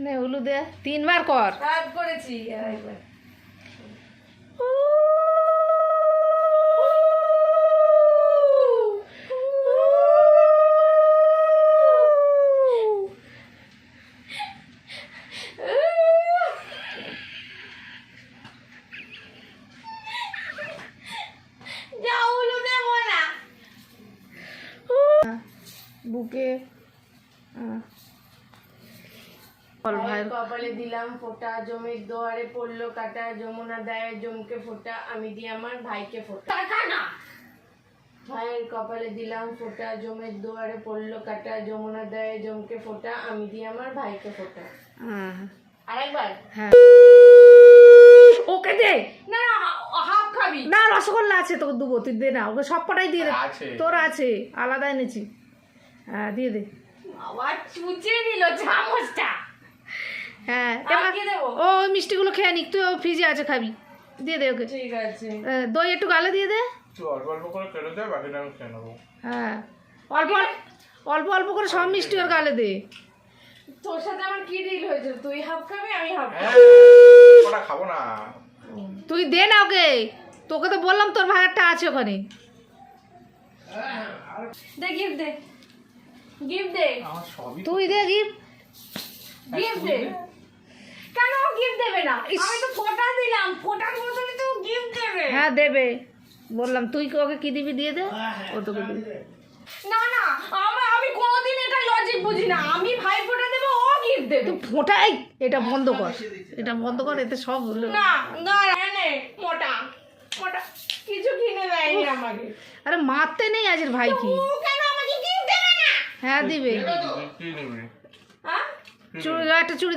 নে উলু দে, 3 বার কর। রাত করেছি একবার। বুকে কপালে দিলাম ফোঁটা, জমির দোয়ারে পড়লো কাটা, যমুনা দেয় জমকে ফোঁটা, আমি দিয়ে আমার ভাইকে ফোঁটা। ভাইয়ের কপালে দিলাম ফোঁটা, জমির দুয়ারে পড়লো কাটা, যমুনা দেয় জমকে ফোঁটা, আমি দিয়ে আমার ভাইকে ফোঁটা। আরেকবার। হ্যাঁ ওকে দে। না হাফ খাবি না, রসগোল্লা আছে তোকে দেবো, তুই দে না, ওকে সব কটাই দিয়ে দে। তোর আছে, আলাদা এনেছি। হ্যাঁ দিয়ে দে। আবার চুচে নিল চামচটা। হ্যাঁ আর কি দেবো? ও ওই মিষ্টিগুলো খেয়ে নিক, তুই ফ্রিজে আছে খাবি, দিয়ে দে ওকে। ঠিক আছে। দই একটু গালে দিয়ে দে। অল্প অল্প করে কেটে দে, বাকিটা আমি খেয়ে নেবো। হ্যাঁ অল্প অল্প অল্প করে সব মিষ্টি ওর গালে দে। তোর সাথে আমার কি ডিল হয়েছে? তুই হাফ খাবি, আমি হাফ হ্যাঁ, খাবো। ওটা খাবো না। তুই দে না ওকে, তোকে তো বললাম তোর ভাইয়েরটা আছে ওখানে। দে গিফট দে, গিফট দে, আমার সবই তুই দে গিফট। গিফট দে। কেন গিফট দেবে না? আমি তো ফোঁটা দিলাম, ফোঁটার বদলে তো গিফট দেবে। হ্যাঁ দেবে, বললাম তুই ওকে কি দিবি দিয়ে দে, ও তোকে দিবি। না না, আমি কোনোদিন এটা লজিক বুঝি না। আমি ভাই ফোঁটা দেবো, ও গিফট দেবে। তুই ফোঁটাই, এটা বন্ধ কর, এটা বন্ধ কর, এতে সব হলো। না না নে মোটা মোটা কিছু কিনে দেয়নি আমাকে। আরে মারতে নেই আজের ভাই কি। ও কেন আমাকে গিফট দেবে না? হ্যাঁ দিবে, কি নিবি? হ্যাঁ চুড়ি একটা চুড়ি